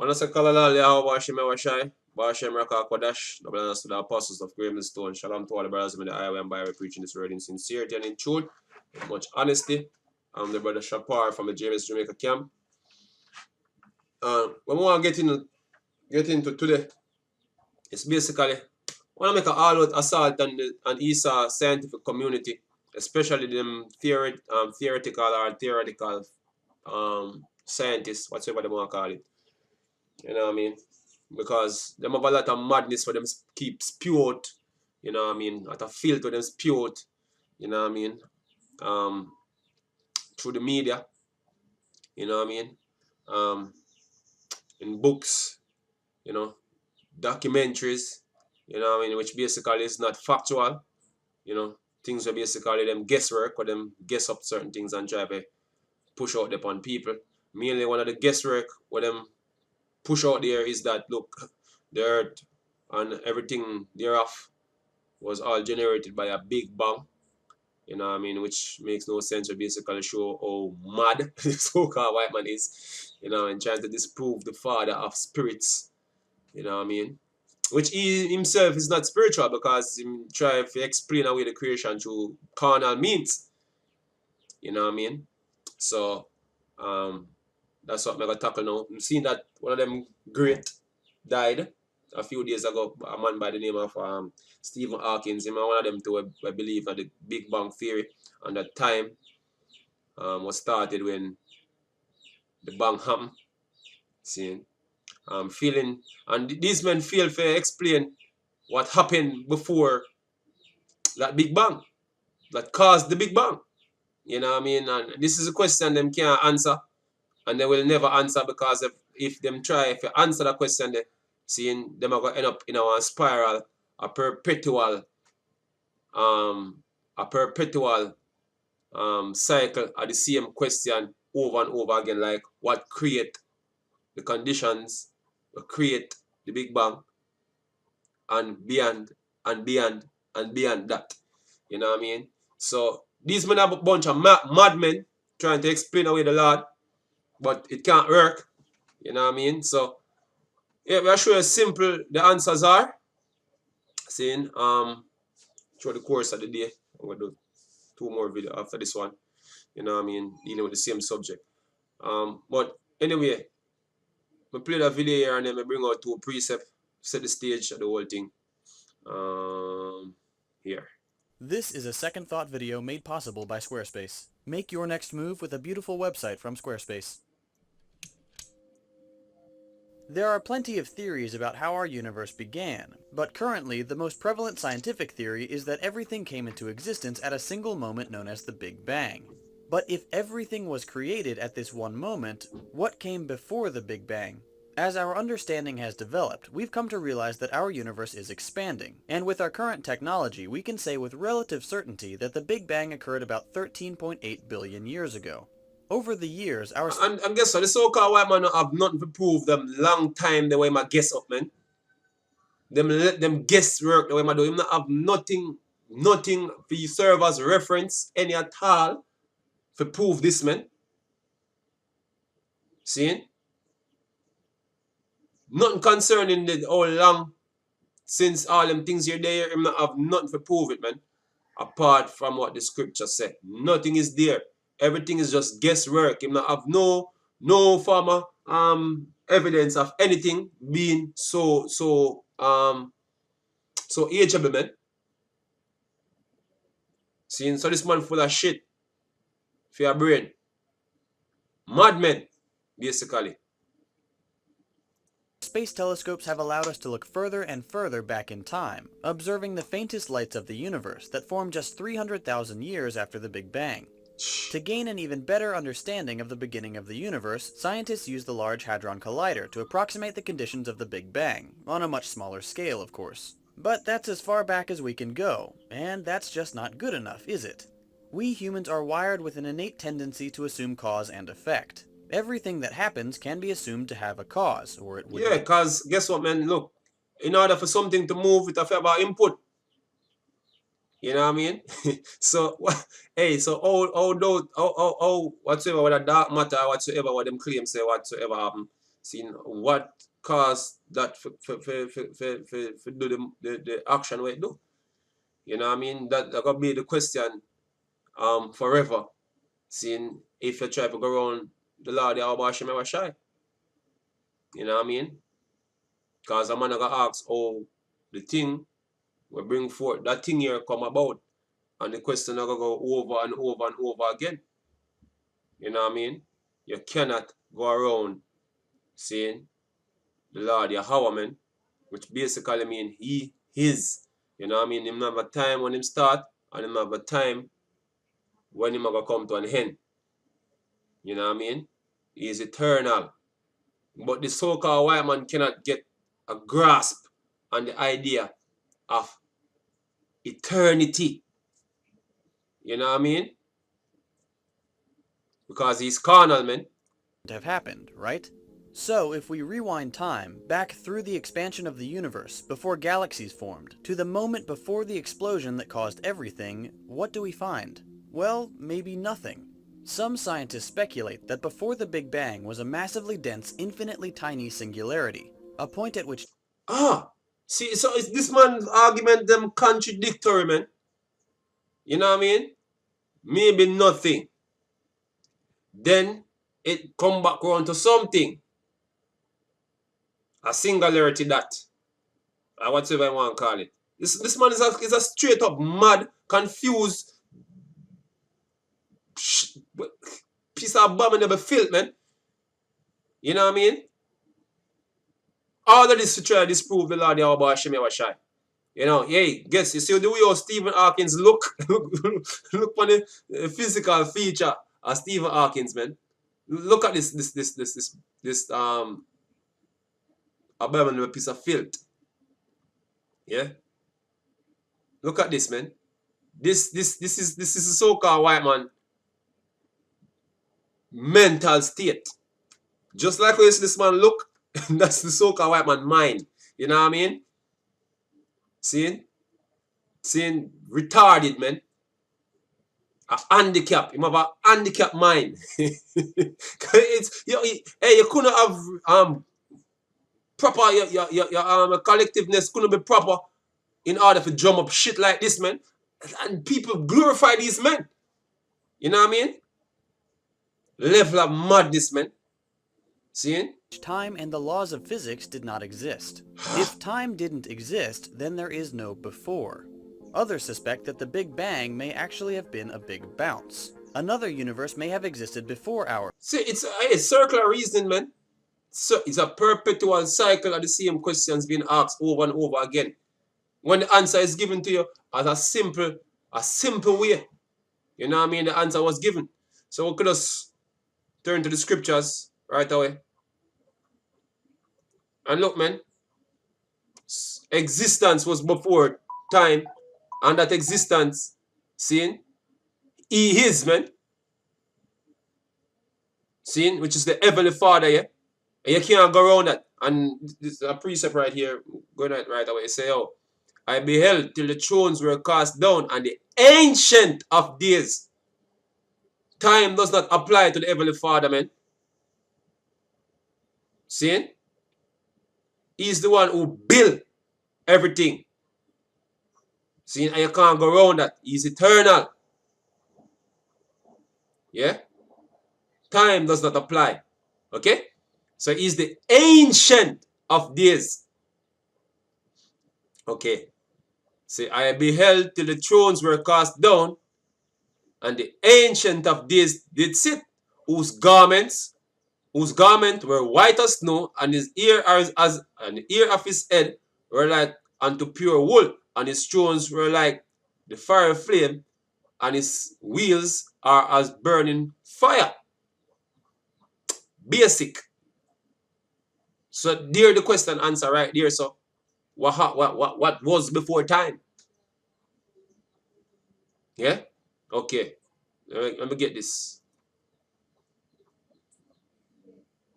Wanna say Kalala Yahweh Bashim Washai, Bashem Raka Kodash, double honors to the apostles of Gravenstone. Shalom to all the brothers in the highway and byway preaching this word in sincerity and in truth, with much honesty. I'm the brother Shapar from the James Jamaica camp. When we want to get into today, it's basically want to make an all-out assault on Esau scientific community, especially them theoretical or theoretical scientists, whatever they want to call it. You know what I mean? Because them have a lot of madness for them keep spew out, you know what I mean, at a filter them spew out, you know what I mean, through the media, you know what I mean, in books, you know, documentaries, you know what I mean, which basically is not factual, you know, things are basically them guesswork or them guess up certain things and try to push out upon people. Mainly one of the guesswork what them push out there is that look, the earth and everything thereof was all generated by a big bang, you know what I mean, which makes no sense to basically show how mad the so-called white man is, you know, and trying to disprove the father of spirits, you know what I mean, which he himself is not spiritual because he try to explain away the creation through carnal means, you know what I mean. So that's what I'm going to tackle now. I'm seeing that one of them great died a few days ago, a man by the name of Stephen Hawkins. Him one of them too, I believe, that the Big Bang Theory and that time was started when the bang happened. See, feeling, and these men fail to explain what happened before that Big Bang, that caused the Big Bang. You know what I mean? And this is a question them can't answer, and they will never answer because if them try, if you answer the question, they seeing them are going to end up in a spiral, a perpetual cycle of the same question over and over again, like what create the conditions, what create the Big Bang, and beyond and beyond and beyond that. You know what I mean? So these men are a bunch of madmen trying to explain away the Lord, but it can't work. You know what I mean? So yeah, we'll show you simple the answers are. Seeing through the course of the day, I'm gonna do 2 more videos after this one. You know what I mean? Dealing with the same subject. But anyway, I play that video here and then I bring out 2 precepts, set the stage of the whole thing. Here. This is a second thought video made possible by Squarespace. Make your next move with a beautiful website from Squarespace. There are plenty of theories about how our universe began, but currently the most prevalent scientific theory is that everything came into existence at a single moment known as the Big Bang. But if everything was created at this one moment, what came before the Big Bang? As our understanding has developed, we've come to realize that our universe is expanding, and with our current technology we can say with relative certainty that the Big Bang occurred about 13.8 billion years ago. Over the years, our... And guess what? The so-called white man have nothing to prove them long time the way my guess up, man. Them guess work the way my do. Him not have nothing for you serve as reference any at all for prove this, man. See? Nothing concerning the how long since all them things you're there, him not have nothing for prove it, man. Apart from what the scripture said. Nothing is there. Everything is just guesswork. Him not have no form of evidence of anything being so ageable, man. See, so this man full of shit for your brain. Madmen, basically. Space telescopes have allowed us to look further and further back in time, observing the faintest lights of the universe that formed just 300,000 years after the Big Bang. To gain an even better understanding of the beginning of the universe, scientists use the Large Hadron Collider to approximate the conditions of the Big Bang, on a much smaller scale, of course. But that's as far back as we can go, and that's just not good enough, is it? We humans are wired with an innate tendency to assume cause and effect. Everything that happens can be assumed to have a cause, or it would... Yeah, because guess what, man? Look, in order for something to move, it have to have an input. You know what I mean? So, hey, so all whatsoever, what a dark matter, whatsoever, what them claim say, whatsoever happen, seeing what caused that for do the action where it do. You know what I mean? That gonna be the question forever. Seeing if you try to go around the Lord the Abba ever shy. You know what I mean? Because a man gonna ask how the thing we bring forth that thing here come about. And the question gonna go over and over and over again. You know what I mean? You cannot go around saying the Lord Yahweh, man, which basically mean he is. You know what I mean? Him have a time when him start and him have a time when him gonna come to an end. You know what I mean? He is eternal. But the so-called white man cannot get a grasp on the idea of eternity. You know what I mean? Because he's carnal, man. Have happened, right? So, if we rewind time, back through the expansion of the universe, before galaxies formed, to the moment before the explosion that caused everything, what do we find? Well, maybe nothing. Some scientists speculate that before the Big Bang was a massively dense, infinitely tiny singularity, a point at which... See, so it's this man's argument them contradictory, man. You know what I mean? Maybe nothing. Then it come back around to something. A singularity that. Or whatever I want to call it. This man is a straight up mad, confused piece of abominable filth, man. You know what I mean? All of this to try to disprove the Lord Yahweh Hashem Yahweh. You know, hey, guess you see the way how Stephen Hawkins look? Look for the physical feature of Stephen Hawkins, man. Look at this abominable piece of filth. Yeah? Look at this, man. This is a so-called white man mental state. Just like how this man look, that's the so-called white man mind. You know what I mean? Seeing retarded, man. A handicap. You have a handicap mind. It's hey, you couldn't have proper your collectiveness couldn't be proper in order to drum up shit like this, man. And people glorify these men. You know what I mean? Level of madness, man. Seeing? Time and the laws of physics did not exist. If time didn't exist, then there is no before. Others suspect that the Big Bang may actually have been a big bounce. Another universe may have existed before ours. See, it's a circular reasoning, man. So it's a perpetual cycle of the same questions being asked over and over again. When the answer is given to you as a simple way, you know what I mean? The answer was given. So we could just turn to the scriptures right away. And look, man, existence was before time, and that existence, seeing, he is, man. Seeing, which is the Heavenly Father, yeah? And you can't go around that. And this is a precept right here, going right away. Say, oh, I beheld till the thrones were cast down, and the Ancient of Days. Time does not apply to the Heavenly Father, man. Seeing? He's the one who built everything. See, and you can't go around that. He's eternal. Yeah? Time does not apply. Okay? So he's the Ancient of Days. Okay. See, I beheld till the thrones were cast down, and the Ancient of Days did sit, whose garments were white as snow, and his ear and the ear of his head were like unto pure wool, and his thrones were like the fire flame, and his wheels are as burning fire. Basic. So there the question answer right there. So what was before time? Yeah? Okay. Let me get this.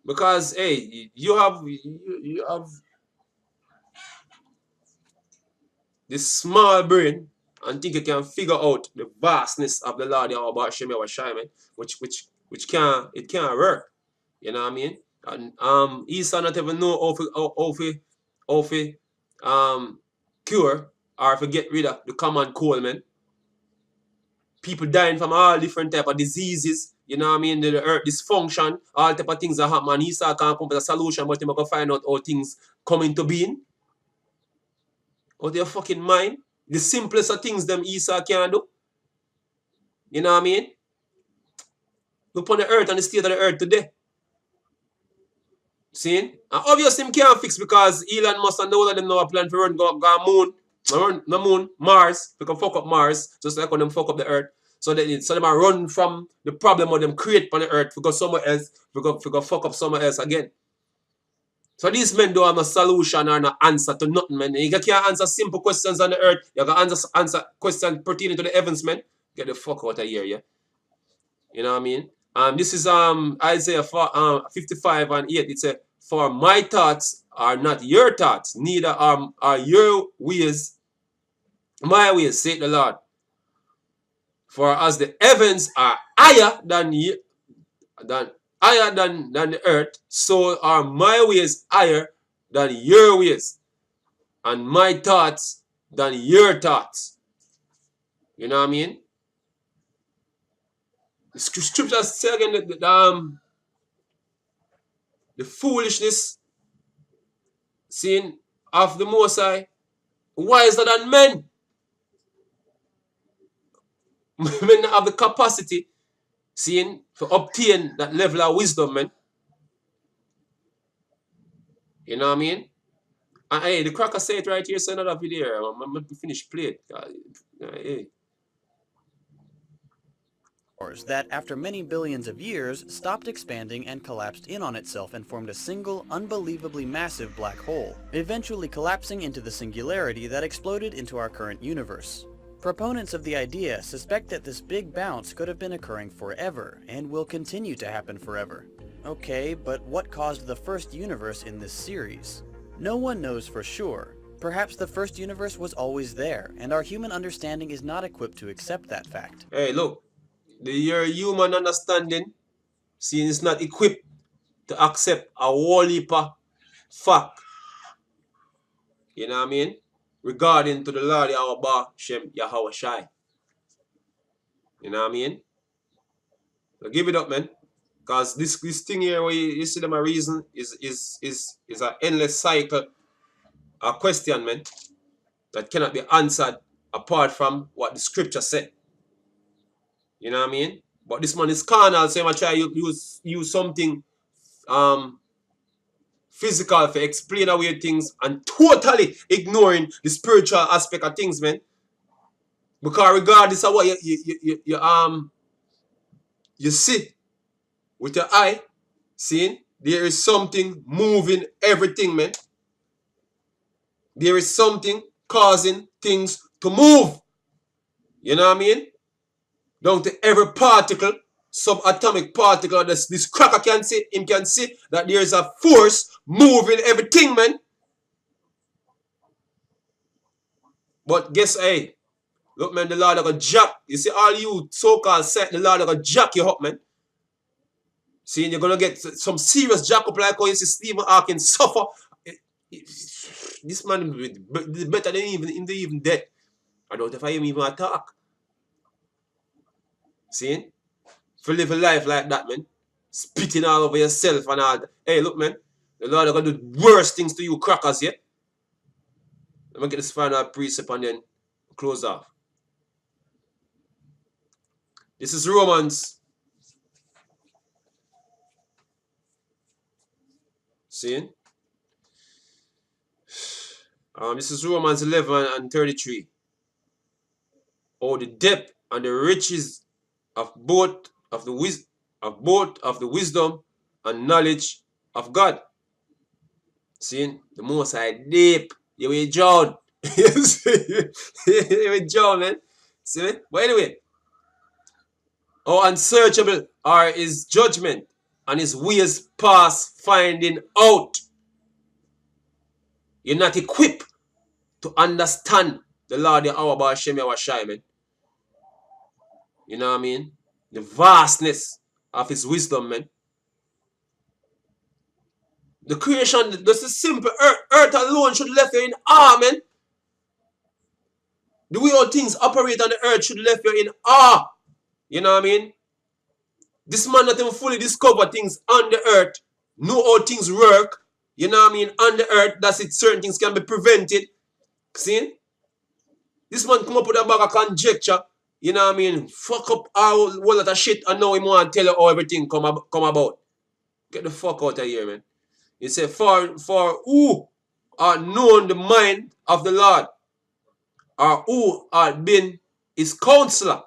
Because hey, you have this small brain and think you can figure out the vastness of the Lord Yahweh Hashem Yahweh Shai, man, which can't work. You know what I mean? And Esau not even know how to cure or to get rid of the common cold, man. People dying from all different type of diseases. You know what I mean? The earth dysfunction, all type of things that happen. And Esau can't come up with a solution, but he can find out how things come into being. Out of your fucking mind. The simplest of things them Esau can do. You know what I mean? Look on the earth and the state of the earth today. See? And obviously him can't fix because Elon Musk and all of them know a plan for run go moon. Run the moon, Mars. We can fuck up Mars. Just like when them fuck up the earth. So them are run from the problem of them create on the earth. We go somewhere else. We go fuck up somewhere else again. So these men don't have no solution or no answer to nothing, man. You can't answer simple questions on the earth. You can answer questions pertaining to the heavens, man. Get the fuck out of here, yeah. You know what I mean? This is Isaiah 55 and 8. It says, "For my thoughts are not your thoughts, neither are your ways my ways, saith the Lord. For as the heavens are higher than the earth, so are my ways higher than your ways, and my thoughts than your thoughts." You know what I mean? The scriptures say again that the foolishness seen of the Most High wiser than men. Men have the capacity seen to obtain that level of wisdom, man. You know what I mean? And hey, the cracker say it right here, so another video. I'm going to finish play it. Hey. That after many billions of years stopped expanding and collapsed in on itself and formed a single, unbelievably massive black hole, eventually collapsing into the singularity that exploded into our current universe. Proponents of the idea suspect that this big bounce could have been occurring forever and will continue to happen forever. Okay, but what caused the first universe in this series? No one knows for sure. Perhaps the first universe was always there, and our human understanding is not equipped to accept that fact. Hey, look. Your human understanding, seeing it's not equipped to accept a whole heap of fact. You know what I mean? Regarding to the Lord Yahweh Shem Yahweh Shai. You know what I mean? So give it up, man. Because this thing here where you see them a reason is an endless cycle, a question, man, that cannot be answered apart from what the scripture said. You know what I mean? But this man is carnal, so I'm try use something physical to explain away things and totally ignoring the spiritual aspect of things, man. Because regardless of what you see with your eye, seeing, there is something moving everything, man. There is something causing things to move. You know what I mean? Down to every particle, subatomic particle, this cracker can see, him can see that there is a force moving everything, man. But guess, hey, look, man, the Lord of God jack. You see, all you so-called set, the Lord of God jack you up, man. See, you're gonna get some serious jack up like how you see Stephen Hawking suffer. This man is better than even dead. I don't know if I even attack. See? For live a life like that, man. Spitting all over yourself and all that. Hey, look, man. The Lord are going to do worse things to you crackers, yeah? Let me get this final precept and then close off. This is Romans. See? This is Romans 11 and 33. Oh, the depth and the riches of both of the wisdom and knowledge of God. See, the Most High deep. You will drown. You will drown, man. See me? But anyway, how unsearchable are his judgment and his ways past finding out. You're not equipped to understand the Lord Yahweh Hashem Yahweh Shai, man. You know what I mean? The vastness of his wisdom, man. The creation, this is simple. Earth alone should left you in awe, man. The way all things operate on the earth should left you in awe. You know what I mean? This man not even fully discover things on the earth, know how things work. You know what I mean? On the earth, that's it. Certain things can be prevented. See? This man come up with a bag of conjecture. You know what I mean? Fuck up a whole lot of shit and now he want to tell you how everything come about. Get the fuck out of here, man. He said, for who are known the mind of the Lord, or who are been his counselor.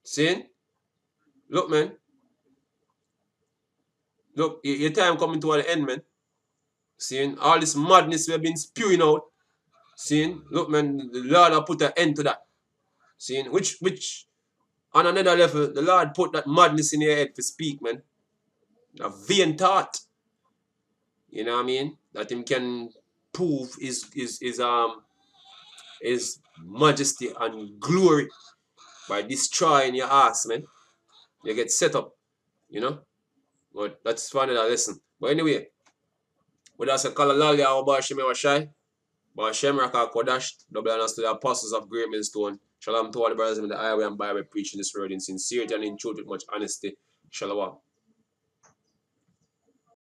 See? Look, man. Look, your time coming to an end, man. Seeing all this madness we have been spewing out. Seeing, look, man, the Lord will put an end to that. Seeing, which on another level, the Lord put that madness in your head to speak, man. A vain thought. You know what I mean? That him can prove his majesty and glory by destroying your ass, man. You get set up, you know? But that's one of the lesson. But anyway, with us a call a lolly our Bashim wa shy. Bashem Raka Kodash, double honors to the apostles of Great Millstone. Shalom to all the brothers in the highway and Bible preaching this word in sincerity and in truth with much honesty. Shalom.